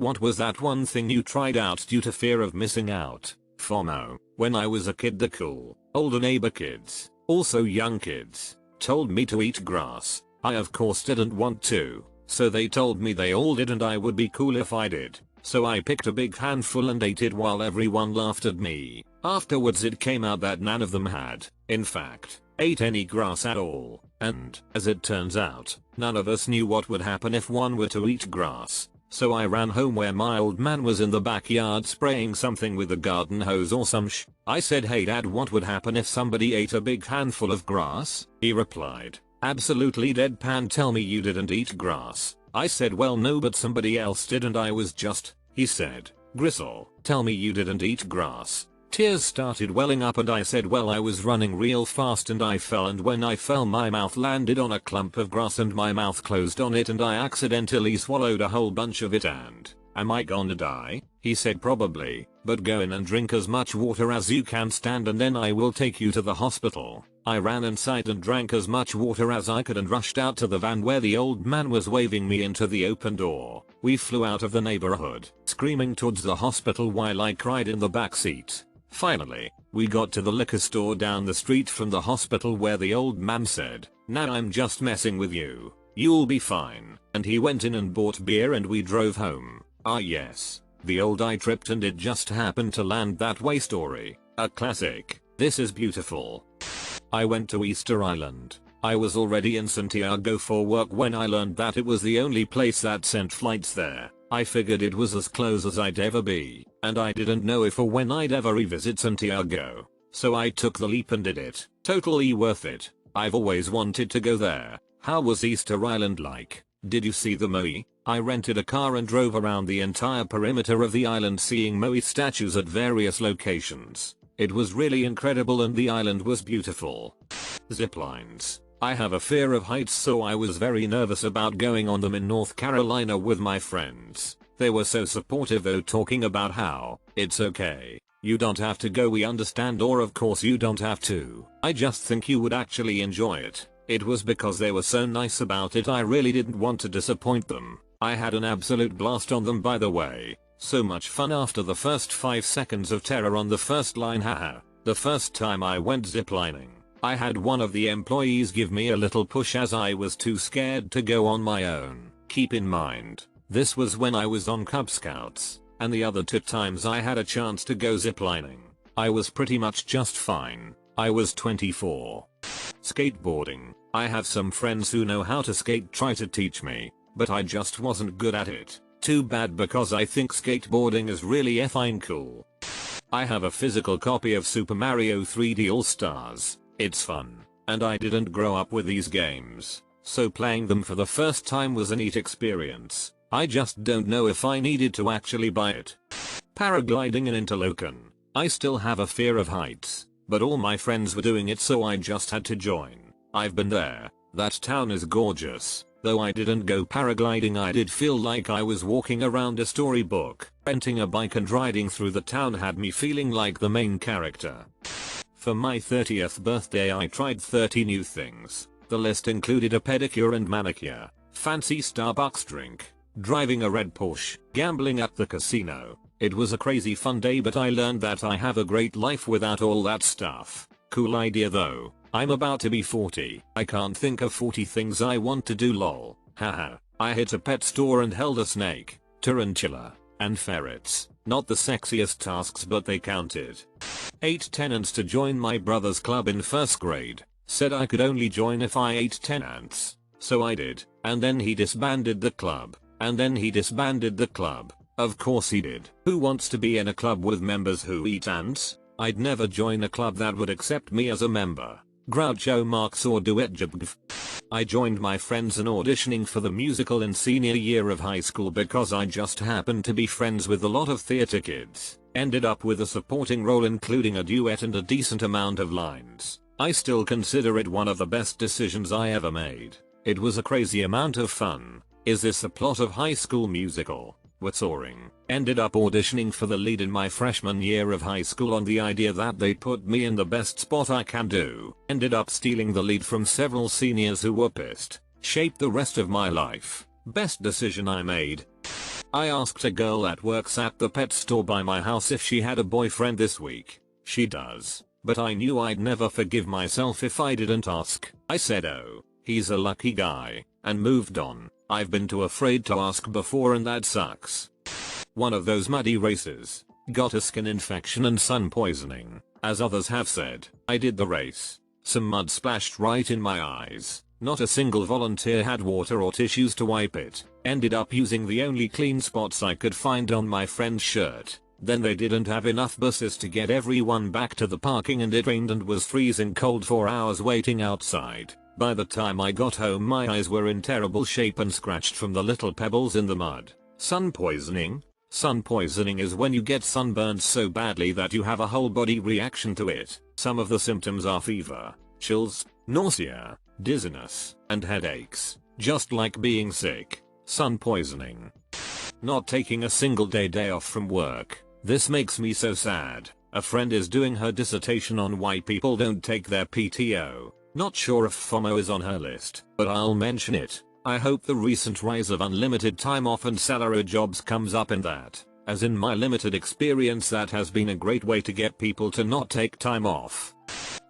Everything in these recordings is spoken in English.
What was that one thing you tried out due to fear of missing out? FOMO. When I was a kid, the cool, older neighbor kids, also young kids, told me to eat grass. I of course didn't want to, so they told me they all did and I would be cool if I did. So I picked a big handful and ate it while everyone laughed at me. Afterwards it came out that none of them had, in fact, ate any grass at all, and, as it turns out, none of us knew what would happen if one were to eat grass. So I ran home where my old man was in the backyard spraying something with a garden hose or some sh. I said, "Hey dad, what would happen if somebody ate a big handful of grass?" He replied, "Absolutely deadpan, tell me you didn't eat grass." I said, "Well no, but somebody else did and I was just..." He said, "Gristle, tell me you didn't eat grass." Tears started welling up and I said, "Well I was running real fast and I fell, and when I fell my mouth landed on a clump of grass and my mouth closed on it and I accidentally swallowed a whole bunch of it and, am I gonna die?" He said, "Probably, but go in and drink as much water as you can stand and then I will take you to the hospital." I ran inside and drank as much water as I could and rushed out to the van where the old man was waving me into the open door. We flew out of the neighborhood, screaming towards the hospital while I cried in the back seat. Finally, we got to the liquor store down the street from the hospital where the old man said, "Now I'm just messing with you. You'll be fine." And he went in and bought beer and we drove home. Ah yes, the old I tripped and it just happened to land that way story. A classic. This is beautiful. I went to Easter Island. I was already in Santiago for work when I learned that it was the only place that sent flights there. I figured it was as close as I'd ever be, and I didn't know if or when I'd ever revisit Santiago. So I took the leap and did it. Totally worth it. I've always wanted to go there. How was Easter Island like? Did you see the Moai? I rented a car and drove around the entire perimeter of the island seeing Moai statues at various locations. It was really incredible and the island was beautiful. Ziplines. I have a fear of heights, so I was very nervous about going on them in North Carolina with my friends. They were so supportive though, talking about how, "It's okay. You don't have to go, we understand," or "Of course you don't have to. I just think you would actually enjoy it." It was because they were so nice about it I really didn't want to disappoint them. I had an absolute blast on them, by the way. So much fun after the first 5 seconds of terror on the first line, haha. The first time I went ziplining, I had one of the employees give me a little push as I was too scared to go on my own. Keep in mind, this was when I was on Cub Scouts, and the other 2 times I had a chance to go ziplining, I was pretty much just fine. I was 24. Skateboarding. I have some friends who know how to skate try to teach me, but I just wasn't good at it. Too bad, because I think skateboarding is really effing cool. I have a physical copy of Super Mario 3D All-Stars. It's fun, and I didn't grow up with these games, so playing them for the first time was a neat experience. I just don't know if I needed to actually buy it. Paragliding in Interlochen. I still have a fear of heights, but all my friends were doing it so I just had to join. I've been there. That town is gorgeous. Though I didn't go paragliding, I did feel like I was walking around a storybook. Renting a bike and riding through the town had me feeling like the main character. For my 30th birthday I tried 30 new things. The list included a pedicure and manicure, fancy Starbucks drink, driving a red Porsche, gambling at the casino. It was a crazy fun day, but I learned that I have a great life without all that stuff. Cool idea though. I'm about to be 40. I can't think of 40 things I want to do, lol. Haha. I hit a pet store and held a snake, tarantula, and ferrets. Not the sexiest tasks, but they counted. 8 tenants to join my brother's club in 1st grade. Said I could only join if I ate 10 ants. So I did. And then he disbanded the club. And then he disbanded the club. Of course he did. Who wants to be in a club with members who eat ants? I'd never join a club that would accept me as a member. Groucho Marx or Duet Jabgv. I joined my friends in auditioning for the musical in senior year of high school because I just happened to be friends with a lot of theater kids. Ended up with a supporting role including a duet and a decent amount of lines. I still consider it one of the best decisions I ever made. It was a crazy amount of fun. Is this the plot of High School Musical? We're soaring. Ended up auditioning for the lead in my freshman year of high school on the idea that they'd put me in the best spot I can do. Ended up stealing the lead from several seniors who were pissed. Shaped the rest of my life. Best decision I made. I asked a girl that works at the pet store by my house if she had a boyfriend this week. She does, but I knew I'd never forgive myself if I didn't ask. I said, oh, he's a lucky guy, and moved on. I've been too afraid to ask before and that sucks. One of those muddy races. Got a skin infection and sun poisoning. As others have said, I did the race. Some mud splashed right in my eyes. Not a single volunteer had water or tissues to wipe it. Ended up using the only clean spots I could find on my friend's shirt. Then they didn't have enough buses to get everyone back to the parking and it rained and was freezing cold for hours waiting outside. By the time I got home my eyes were in terrible shape and scratched from the little pebbles in the mud. Sun poisoning? Sun poisoning is when you get sunburned so badly that you have a whole body reaction to it. Some of the symptoms are fever, chills, nausea, dizziness, and headaches. Just like being sick. Sun poisoning. Not taking a single day off from work. This makes me so sad. A friend is doing her dissertation on why people don't take their PTO. Not sure if FOMO is on her list, but I'll mention it. I hope the recent rise of unlimited time off and salary jobs comes up in that, as in my limited experience that has been a great way to get people to not take time off.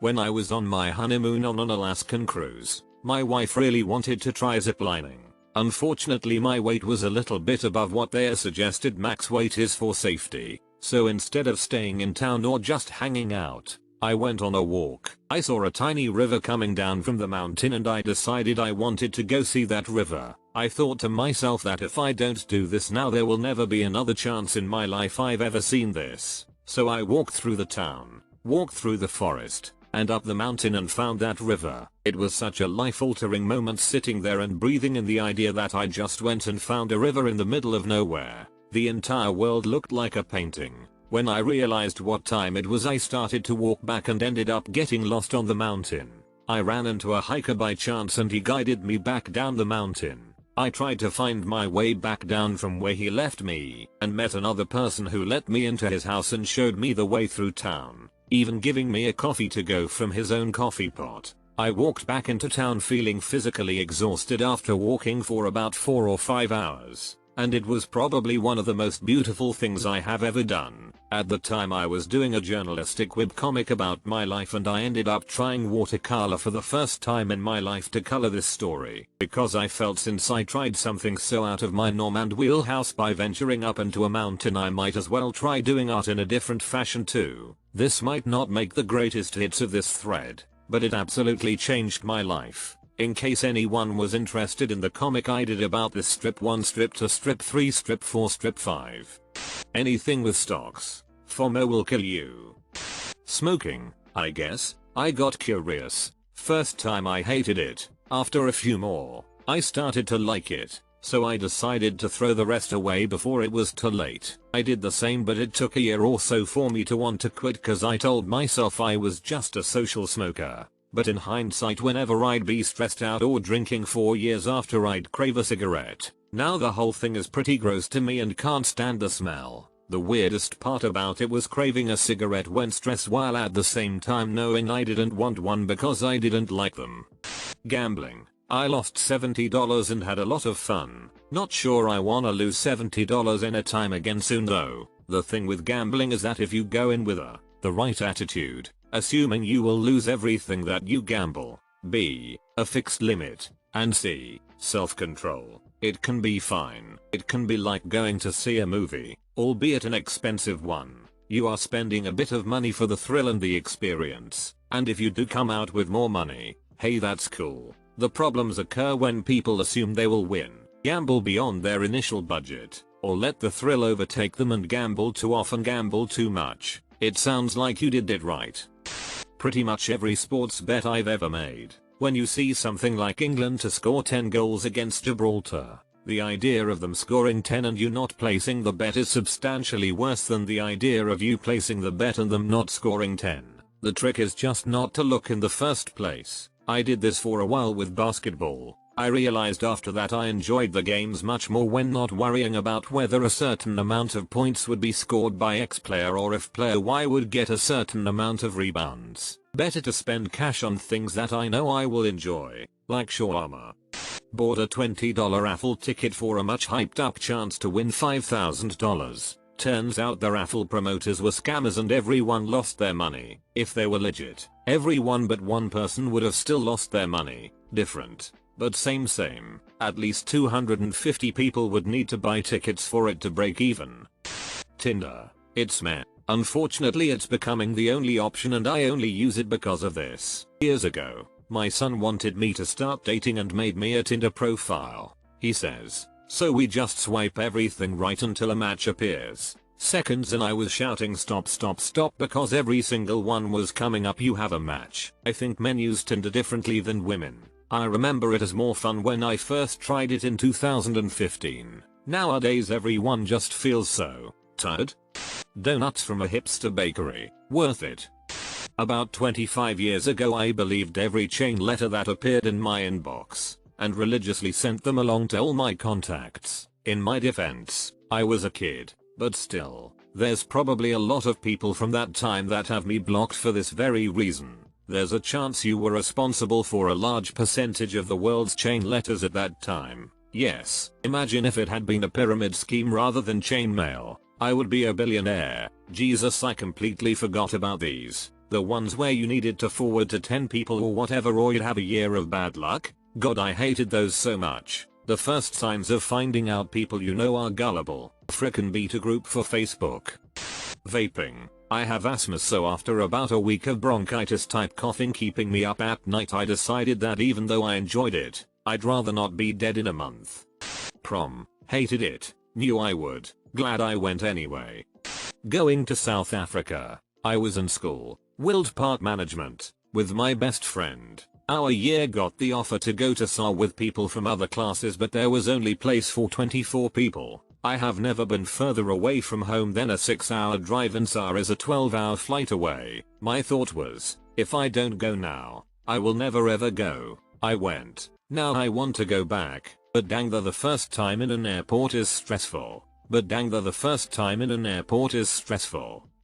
When I was on my honeymoon on an Alaskan cruise, my wife really wanted to try ziplining. Unfortunately my weight was a little bit above what their suggested max weight is for safety, so instead of staying in town or just hanging out, I went on a walk. I saw a tiny river coming down from the mountain and I decided I wanted to go see that river. I thought to myself that if I don't do this now there will never be another chance in my life I've ever seen this. So I walked through the town, walked through the forest, and up the mountain and found that river. It was such a life-altering moment sitting there and breathing in the idea that I just went and found a river in the middle of nowhere. The entire world looked like a painting. When I realized what time it was I started to walk back and ended up getting lost on the mountain. I ran into a hiker by chance and he guided me back down the mountain. I tried to find my way back down from where he left me and met another person who let me into his house and showed me the way through town, even giving me a coffee to go from his own coffee pot. I walked back into town feeling physically exhausted after walking for about 4 or 5 hours. And it was probably one of the most beautiful things I have ever done. At the time I was doing a journalistic webcomic about my life and I ended up trying watercolor for the first time in my life to color this story. Because I felt since I tried something so out of my norm and wheelhouse by venturing up into a mountain I might as well try doing art in a different fashion too. This might not make the greatest hits of this thread, but it absolutely changed my life. In case anyone was interested in the comic I did about this strip 1, strip 2, strip 3, strip 4, strip 5. Anything with stocks. FOMO will kill you. Smoking, I guess. I got curious. First time I hated it. After a few more, I started to like it. So I decided to throw the rest away before it was too late. I did the same but it took a year or so for me to want to quit cause I told myself I was just a social smoker. But in hindsight whenever I'd be stressed out or drinking 4 years after I'd crave a cigarette. Now the whole thing is pretty gross to me and can't stand the smell. The weirdest part about it was craving a cigarette when stressed while at the same time knowing I didn't want one because I didn't like them. Gambling. I lost $70 and had a lot of fun. Not sure I wanna lose $70 anytime again soon though. The thing with gambling is that if you go in with the right attitude, assuming you will lose everything that you gamble, B, a fixed limit, and C, self-control, it can be fine. It can be like going to see a movie, albeit an expensive one. You are spending a bit of money for the thrill and the experience, and if you do come out with more money, hey that's cool. The problems occur when people assume they will win, gamble beyond their initial budget, or let the thrill overtake them and gamble too often, gamble too much. It sounds like you did it right. Pretty much every sports bet I've ever made. When you see something like England to score 10 goals against Gibraltar, the idea of them scoring 10 and you not placing the bet is substantially worse than the idea of you placing the bet and them not scoring 10. The trick is just not to look in the first place. I did this for a while with basketball. I realized after that I enjoyed the games much more when not worrying about whether a certain amount of points would be scored by X player or if player Y would get a certain amount of rebounds. Better to spend cash on things that I know I will enjoy, like shawarma. Bought a $20 raffle ticket for a much hyped up chance to win $5,000. Turns out the raffle promoters were scammers and everyone lost their money. If they were legit, everyone but one person would have still lost their money. Different, but same. At least 250 people would need to buy tickets for it to break even. Tinder. It's meh. Unfortunately it's becoming the only option and I only use it because of this. Years ago, my son wanted me to start dating and made me a Tinder profile. He says, so we just swipe everything right until a match appears. Seconds and I was shouting stop because every single one was coming up you have a match. I think men use Tinder differently than women. I remember it as more fun when I first tried it in 2015. Nowadays everyone just feels so tired. Donuts from a hipster bakery. Worth it. About 25 years ago I believed every chain letter that appeared in my inbox and religiously sent them along to all my contacts. In my defense, I was a kid, but still, there's probably a lot of people from that time that have me blocked for this very reason. There's a chance you were responsible for a large percentage of the world's chain letters at that time. Yes, imagine if it had been a pyramid scheme rather than chain mail. I would be a billionaire. Jesus, I completely forgot about these. The ones where you needed to forward to 10 people or whatever or you'd have a year of bad luck. God, I hated those so much. The first signs of finding out people you know are gullible. Frickin' beta group for Facebook. Vaping. I have asthma, so after about a week of bronchitis type coughing keeping me up at night, I decided that even though I enjoyed it, I'd rather not be dead in a month. Prom. Hated it. Knew I would. Glad I went anyway. Going to South Africa. I was in school, Wild Park Management, with my best friend. Our year got the offer to go to SA with people from other classes, but there was only place for 24 people. I have never been further away from home than a 6-hour drive, and SA is a 12-hour flight away. My thought was, if I don't go now, I will never ever go. I went. Now I want to go back, but dang, the first time in an airport is stressful.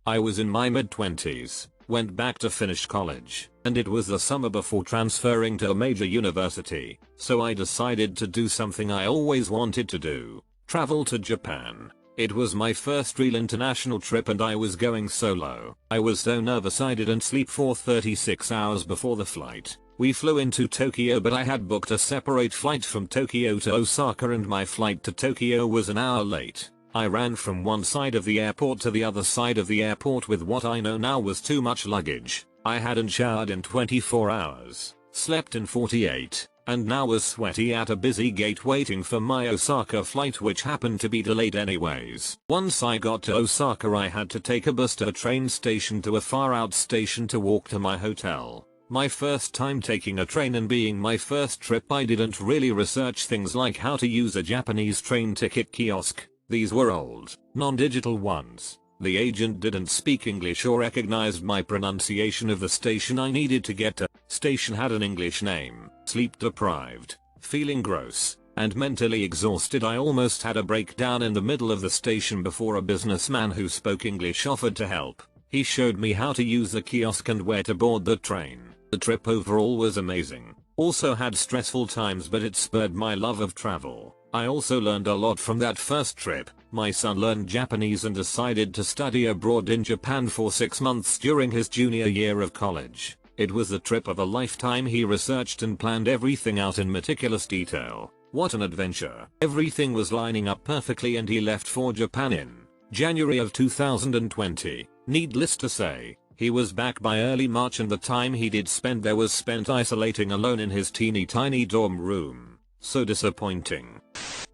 I was in my mid-20s, went back to finish college, and it was the summer before transferring to a major university, so I decided to do something I always wanted to do. Travel to Japan. It was my first real international trip and I was going solo. I was so nervous I didn't sleep for 36 hours before the flight. We flew into Tokyo, but I had booked a separate flight from Tokyo to Osaka and my flight to Tokyo was an hour late. I ran from one side of the airport to the other side of the airport with what I know now was too much luggage. I hadn't showered in 24 hours, slept in 48, and now was sweaty at a busy gate waiting for my Osaka flight, which happened to be delayed anyways. Once I got to Osaka, I had to take a bus to a train station to a far out station to walk to my hotel. My first time taking a train and being my first trip, I didn't really research things like how to use a Japanese train ticket kiosk. These were old, non-digital ones. The agent didn't speak English or recognized my pronunciation of the station I needed to get to. Station had an English name. Sleep deprived, feeling gross, and mentally exhausted, I almost had a breakdown in the middle of the station before a businessman who spoke English offered to help. He showed me how to use the kiosk and where to board the train. The trip overall was amazing. Also had stressful times, but it spurred my love of travel. I also learned a lot from that first trip. My son learned Japanese and decided to study abroad in Japan for 6 months during his junior year of college. It was the trip of a lifetime. He researched and planned everything out in meticulous detail. What an adventure. Everything was lining up perfectly and he left for Japan in January of 2020. Needless to say, he was back by early March, and the time he did spend there was spent isolating alone in his teeny tiny dorm room. So disappointing.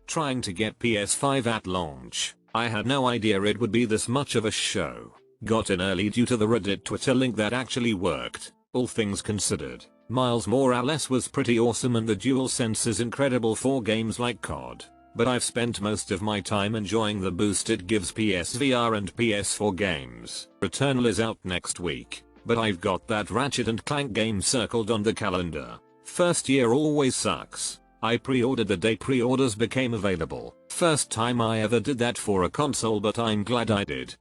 Trying to get PS5 at launch. I had no idea it would be this much of a show. Got in early due to the Reddit Twitter link that actually worked. All things considered, Miles Morales was pretty awesome and the DualSense is incredible for games like COD. But I've spent most of my time enjoying the boost it gives PSVR and PS4 games. Returnal is out next week, but I've got that Ratchet and Clank game circled on the calendar. First year always sucks. I pre-ordered the day pre-orders became available. First time I ever did that for a console, but I'm glad I did.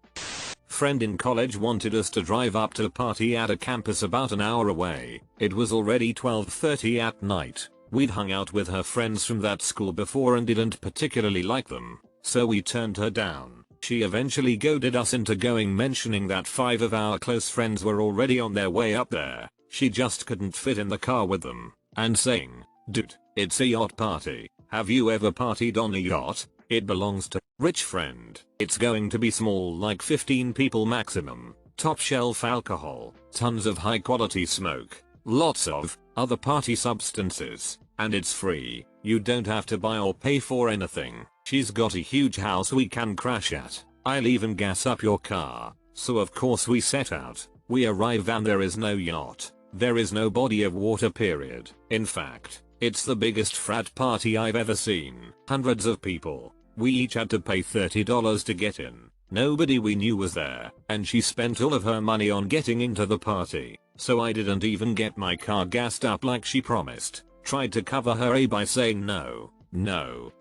Friend in college wanted us to drive up to a party at a campus about an hour away. It was already 12:30 at night. We'd hung out with her friends from that school before and didn't particularly like them, so we turned her down. She eventually goaded us into going, mentioning that 5 of our close friends were already on their way up there. She just couldn't fit in the car with them, and saying, "Dude, it's a yacht party. Have you ever partied on a yacht? It belongs to rich friend. It's going to be small, like 15 people maximum. Top shelf alcohol, tons of high quality smoke, lots of other party substances, and it's free. You don't have to buy or pay for anything. She's got a huge house we can crash at. I'll even gas up your car." So of course we set out. We arrive and there is no yacht. There is no body of water, period. In fact, it's the biggest frat party I've ever seen. Hundreds of people. We each had to pay $30 to get in. Nobody we knew was there, and she spent all of her money on getting into the party. So I didn't even get my car gassed up like she promised. Tried to cover her A by saying no.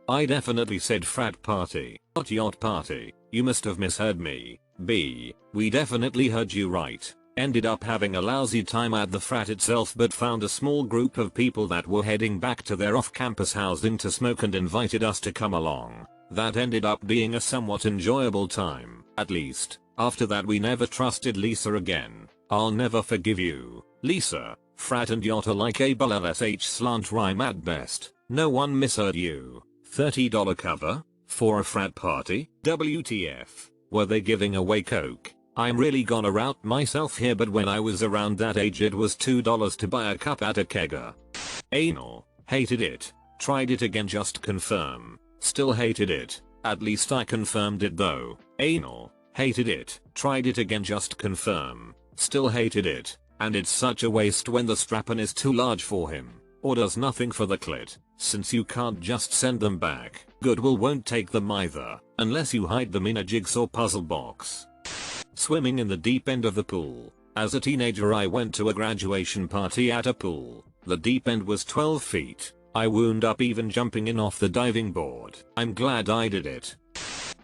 I definitely said frat party, not yacht party. You must have misheard me. B. We definitely heard you right. Ended up having a lousy time at the frat itself, but found a small group of people that were heading back to their off-campus housing to smoke and invited us to come along. That ended up being a somewhat enjoyable time, at least. After that we never trusted Lisa again. I'll never forgive you, Lisa. Frat and yacht are like a sh slant rhyme at best. No one misheard you. $30 cover? For a frat party? WTF. Were they giving away coke? I'm really gonna route myself here, but when I was around that age it was $2 to buy a cup at a kegger. Anal. Hated it. Tried it again, just confirm. Still hated it. At least I confirmed it though. Anal. Hated it. Tried it again, just confirm. Still hated it. And it's such a waste when the strap-on is too large for him. Or does nothing for the clit, since you can't just send them back. Goodwill won't take them either, unless you hide them in a jigsaw puzzle box. Swimming in the deep end of the pool. As a teenager I went to a graduation party at a pool. The deep end was 12 feet. I wound up even jumping in off the diving board. I'm glad I did it.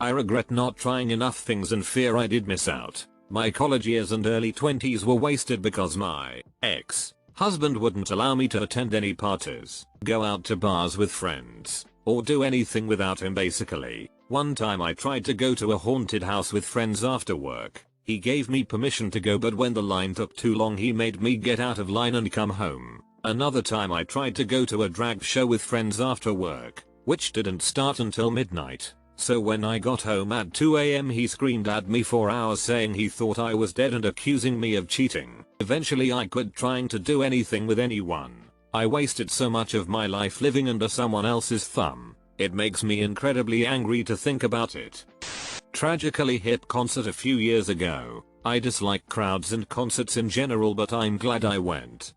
I regret not trying enough things and fear I did miss out. My college years and early 20s were wasted because my ex-husband wouldn't allow me to attend any parties, go out to bars with friends, or do anything without him basically. One time I tried to go to a haunted house with friends after work. He gave me permission to go, but when the line took too long he made me get out of line and come home. Another time I tried to go to a drag show with friends after work, which didn't start until midnight. So when I got home at 2 AM he screamed at me for hours saying he thought I was dead and accusing me of cheating. Eventually I quit trying to do anything with anyone. I wasted so much of my life living under someone else's thumb. It makes me incredibly angry to think about it. Tragically hip concert a few years ago. I dislike crowds and concerts in general, but I'm glad I went.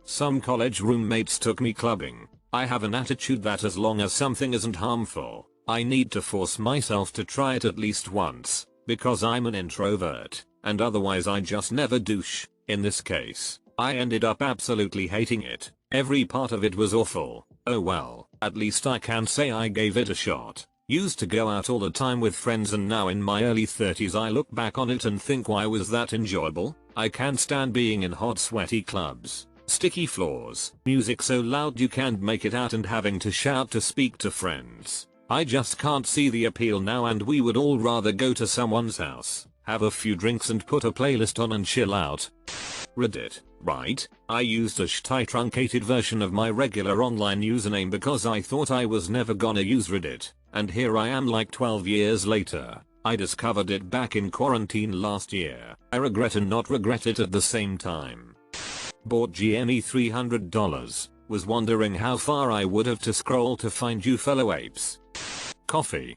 Some college roommates took me clubbing. I have an attitude that as long as something isn't harmful, I need to force myself to try it at least once, because I'm an introvert, and otherwise I just never douche. In this case, I ended up absolutely hating it. Every part of it was awful. Oh well, at least I can say I gave it a shot. Used to go out all the time with friends, and now in my early 30s I look back on it and think, why was that enjoyable? I can't stand being in hot sweaty clubs, sticky floors, music so loud you can't make it out, and having to shout to speak to friends. I just can't see the appeal now, and we would all rather go to someone's house, have a few drinks and put a playlist on and chill out. Reddit, right? I used a shitty truncated version of my regular online username because I thought I was never gonna use Reddit, and here I am like 12 years later. I discovered it back in quarantine last year. I regret and not regret it at the same time. Bought GME $300. Was wondering how far I would have to scroll to find you fellow apes. Coffee.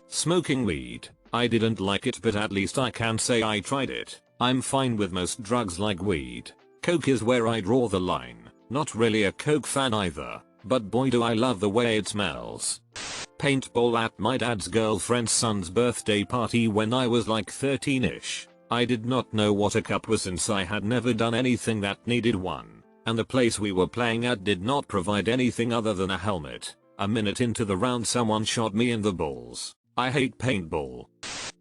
Smoking weed. I didn't like it, but at least I can say I tried it. I'm fine with most drugs like weed. Coke is where I draw the line. Not really a Coke fan either, but boy do I love the way it smells. Paintball at my dad's girlfriend's son's birthday party when I was like 13ish. I did not know what a cup was since I had never done anything that needed one, and the place we were playing at did not provide anything other than a helmet. A minute into the round someone shot me in the balls. I hate paintball.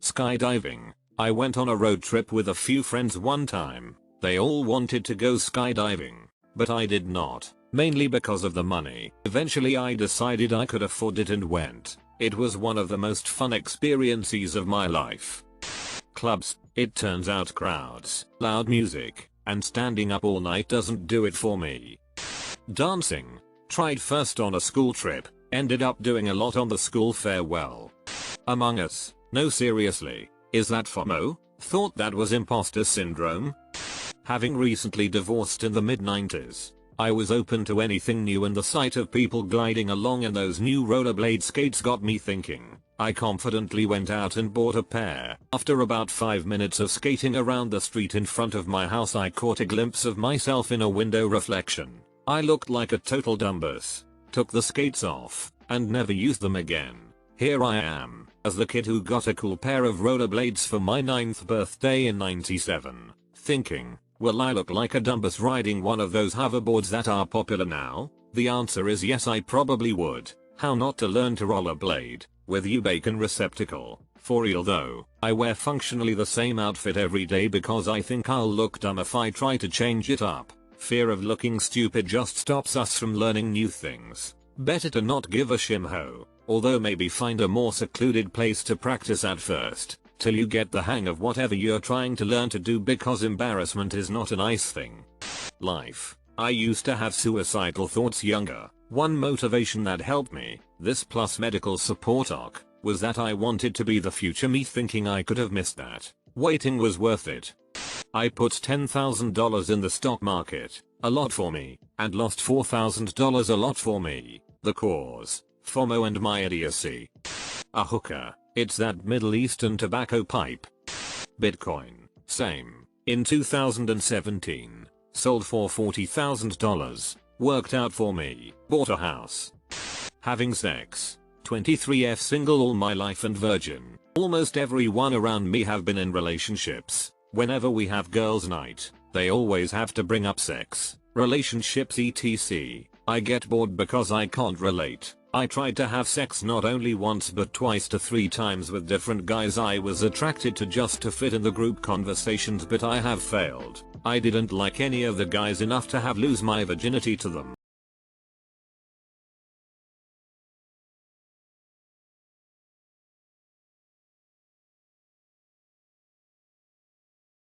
Skydiving. I went on a road trip with a few friends one time. They all wanted to go skydiving, but I did not. mainly because of the money. Eventually I decided I could afford it and went. It was one of the most fun experiences of my life. Clubs, it turns out crowds, loud music, and standing up all night doesn't do it for me. Dancing, tried first on a school trip, ended up doing a lot on the school farewell. Among Us, no seriously, is that FOMO? Thought that was imposter syndrome? Having recently divorced in the mid-90s, I was open to anything new, and the sight of people gliding along in those new rollerblade skates got me thinking. I confidently went out and bought a pair. After about 5 minutes of skating around the street in front of my house, I caught a glimpse of myself in a window reflection. I looked like a total dumbass. Took the skates off, and never used them again. Here I am, as the kid who got a cool pair of rollerblades for my 9th birthday in 97, thinking, will I look like a dumbass riding one of those hoverboards that are popular now? The answer is yes, I probably would. How not to learn to rollerblade, with you bacon receptacle. For real though, I wear functionally the same outfit every day because I think I'll look dumb if I try to change it up. Fear of looking stupid just stops us from learning new things. Better to not give a shimho, although maybe find a more secluded place to practice at first, till you get the hang of whatever you're trying to learn to do, because embarrassment is not a nice thing. Life. I used to have suicidal thoughts younger. One motivation that helped me, this plus medical support arc, was that I wanted to be the future me, thinking I could have missed that. Waiting was worth it. I put $10,000 in the stock market, a lot for me, and lost $4,000, a lot for me. The cause, FOMO and my idiocy. A hookah, it's that Middle Eastern tobacco pipe. Bitcoin, same. In 2017, sold for $40,000, worked out for me. Bought a house. Having sex, 23F, single all my life and virgin. Almost everyone around me have been in relationships. Whenever we have girls' night, they always have to bring up sex, relationships etc. I get bored because I can't relate. I tried to have sex not only once but twice to 3 times with different guys I was attracted to just to fit in the group conversations, but I have failed. I didn't like any of the guys enough to have lose my virginity to them.